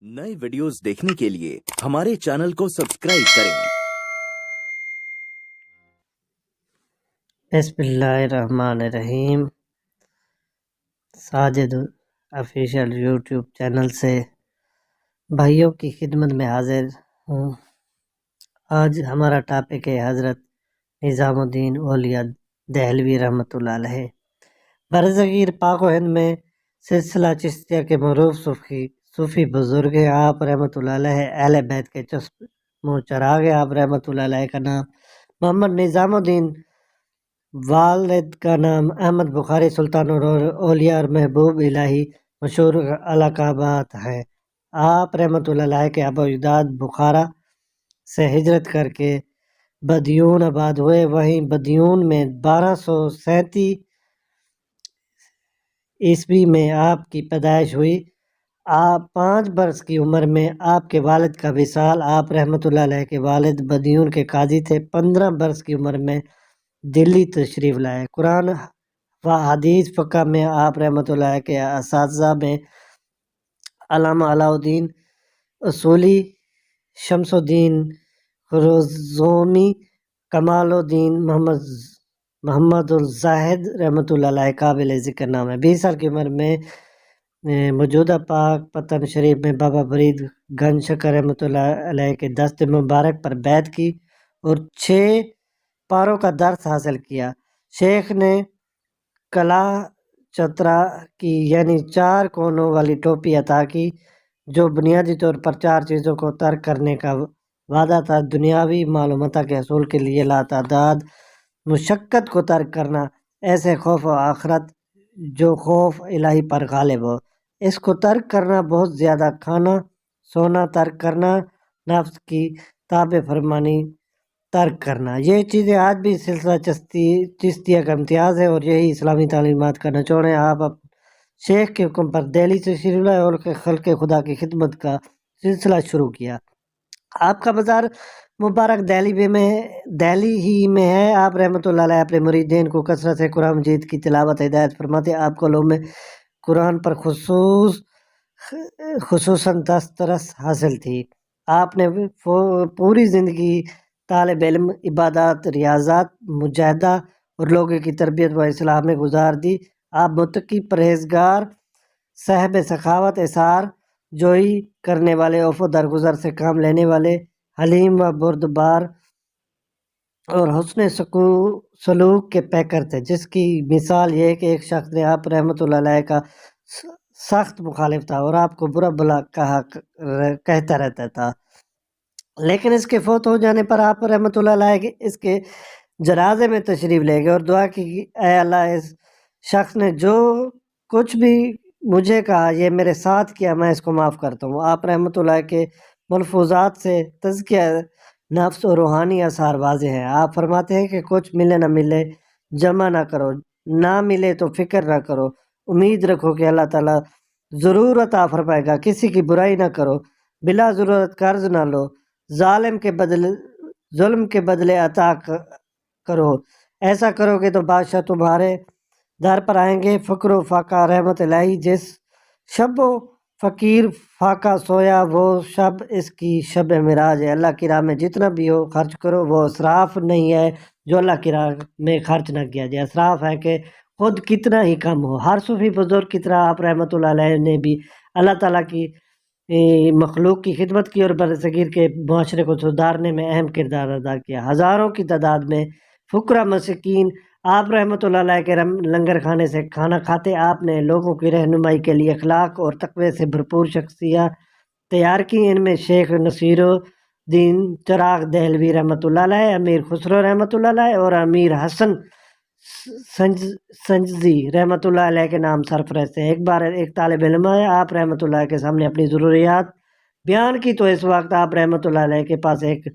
नए वीडियोस देखने के लिए हमारे चैनल को सब्सक्राइब करें। बिस्मिल्लाहिर्रहमानिर्रहीम। साजिद ऑफिशियल यूट्यूब चैनल से भाइयों की खिदमत में हाजिर हूँ। आज हमारा टॉपिक है हज़रत निज़ामुद्दीन औलिया दहलवी रहमतुल्लाह अलैह। बरसगीर पाक व हिंद में सिलसिला चिश्तिया के मरूफ सूफ़ी बुज़ुर्ग हैं। आप रहमतुल्लाह अलैह अहले बैत के चश्मो चराग हैं। आप रहमतुल्लाह अलैह का नाम मोहम्मद निज़ामुद्दीन, वालिद का नाम अहमद बुखारी सुल्तान और औलिया और महबूब इलाही मशहूर अलकाबात है। आप रहमतुल्लाह अलैह के अबुजाद बुखारा से हिजरत करके बदियून आबाद हुए। वहीं बदियून में 1237 ईस्वी में आपकी पैदाइश हुई। आप 5 बरस की उम्र में आपके वालिद का विसाल। आप रहमतुल्लाह अलैह के वालिद बदियून के काजी थे। 15 बरस की उम्र में दिल्ली तशरीफ़ लाए। कुरान व हदीस फ़िक़्ह में आप रहमतुल्लाह के असातिज़ा में अल्लामा अलाउद्दीन उसूली, शम्सुद्दीन खुरज़मी, कमालुद्दीन मोहम्मदुल ज़ाहिद रहमतुल्लाह अलैह काबिल ज़िक्र नाम है। 20 साल की उम्र में मौजूदा पाक पतन शरीफ में बाबा फरीद गंज शकर रहमतुल्लाह अलैह के दस्त मुबारक पर बैत की और 6 पारों का दर्स हासिल किया। शेख ने कला चतरा की यानी 4 कोनों वाली टोपी अता की, जो बुनियादी तौर पर 4 चीज़ों को तर्क करने का वादा था। दुनियावी मालूमात के हसूल के लिए लातादाद मुशक्क़त को तर्क करना, ऐसे खौफ व आखरत जो खौफ इलाही पर गालिब हो, इसको तर्क करना, बहुत ज़्यादा खाना सोना तर्क करना, नफ्स की ताबे फरमानी तर्क करना। ये चीज़ें आज भी सिलसिला चिश्तिया का इम्तियाज़ है और यही इस्लामी तालीमात का निचोड़ है। आप शेख के हुक्म पर दिल्ली से तशरीफ़ लाए और खल्क़े खुदा की खिदमत का सिलसिला शुरू किया। आपका बाज़ार मुबारक दिल्ली ही में है। आप रहमतुल्लाह अलैह अपने मुरीदीन को कसरत से कुरान मजीद की तिलावत हिदायत फरमाते। आपको लोगों में कुरान पर खुसूसन दस्तरस हासिल थी। आपने पूरी ज़िंदगी तालिब इल्म, इबादत, रियाज़त, मुजाहदा और लोगों की तरबियत व इस्लाह में गुजार दी। आप मुत्तकी, परहेजगार, साहिब सखावत, इसार जोई करने वाले, औफ़ दरगुजर से काम लेने वाले, हलीम व बुर्दबार और हुस्न सलूक के पैकर थे, जिसकी मिसाल ये है कि एक शख्स ने आप रहमतुल्लाह अलैह का सख्त मुखालिफ था और आपको बुरा भला कहता रहता था। लेकिन इसके फौत हो जाने पर आप रहमतुल्लाह अलैह के इसके जनाजे में तशरीफ़ ले गए और दुआ की, ऐ अल्लाह, इस शख्स ने जो कुछ भी मुझे कहा, ये मेरे साथ किया, मैं इसको माफ़ करता हूँ। आप रहमतुल्लाह के मलफूज़ात से तज़किया नफ्स और रूहानी आसार वाज़ेह हैं। आप फरमाते हैं कि कुछ मिले ना मिले जमा ना करो, ना मिले तो फ़िक्र ना करो, उम्मीद रखो कि अल्लाह ताला ज़रूर अता फरमाएगा। किसी की बुराई ना करो, बिला ज़रूरत कर्ज ना लो, ज़ुल्म के बदले अता करो। ऐसा करोगे तो बादशाह तुम्हारे दर पर आएंगे। फ़क्र फ़ाका रहमत इलाही, जिस शब फ़कीर फ़ाका सोया, वो शब इसकी शब मिराज है। अल्लाह की राह में जितना भी हो खर्च करो, वो इसराफ नहीं है जो अल्लाह की राह में खर्च ना किया जाए। इसराफ है कि खुद कितना ही कम हो। हर सूफ़ी बुज़ुर्ग की तरह आप रहमतुल्लाह अलैह ने भी अल्लाह ताला की मखलूक की खिदमत की और बरसगीर के माशरे को सुधारने में अहम किरदार अदा किया। हज़ारों की तादाद में फ़ुकरा मसकीन आप रहमतुल्लाह अलैह के लंगर खाने से खाना खाते। आपने लोगों की रहनुमाई के लिए अखलाक और तक़वे से भरपूर शख्सियत तैयार की। इनमें शेख नसीरुद्दीन चिराग दहलवी रहमतुल्लाह अलैह, अमीर खुसरो रहमतुल्लाह अलैह और अमीर हसन संजजी रहमतुल्लाह अलैह के नाम सरफरस्त हैं। एक बार एक तालिब इल्म है, आप रहमतुल्लाह के सामने अपनी ज़रूरियात बयान की, तो इस वक्त आप रहमतुल्लाह अलैह के पास एक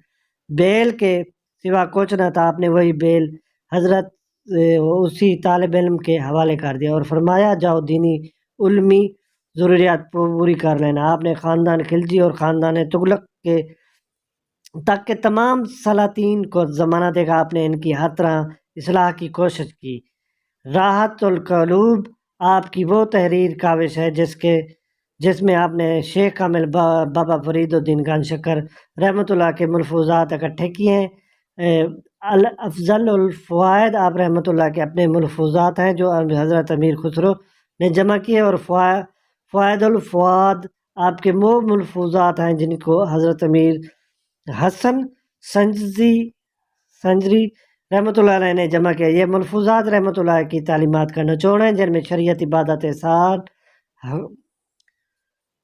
बेल के सिवा कुछ न था। आपने वही बेल हज़रत उसी तालिब इल्म के हवाले कर दिया और फरमाया, जाओ दीनी उल्मी ज़रूरियात पूरी कर लेना। आपने ख़ानदान खिलजी और ख़ानदान तुगलक के तक के तमाम सलातीन को ज़माना देगा। आपने इनकी हर तरह इस्लाह की कोशिश की। राहतुल क़लूब आपकी वो तहरीर काविश है जिसके جس میں آپ نے شیخ کامل بابا فرید الدین خان شکر رحمۃ اللہ کے ملفوظات اکٹھے کیے ہیں۔ افضل الفوائد آپ رحمۃ اللہ کے اپنے ملفوظات ہیں جو حضرت امیر خسرو نے جمع کیے، اور فوائد الفواد آپ کے وہ ملفوظات ہیں جن کو حضرت امیر حسن سنجری رحمۃ اللہ علیہ نے جمع کیا۔ یہ ملفوظات رحمۃ اللہ کی تعلیمات کا نچوڑ ہیں، جن میں شریعت، عبادت، احسان،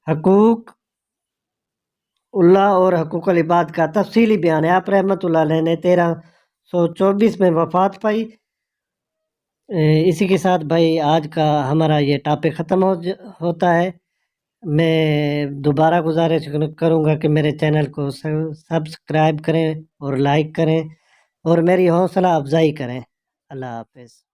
حقوق اللہ اور حقوق العباد کا تفصیلی بیان ہے۔ آپ رحمۃ اللہ علیہ نے 1324 میں وفات پائی۔ اسی کے ساتھ بھائی آج کا ہمارا یہ ٹاپک ختم ہوتا ہے۔ میں دوبارہ گزارش کروں گا کہ میرے چینل کو سبسکرائب کریں اور لائک کریں اور میری حوصلہ افزائی کریں۔ اللہ حافظ۔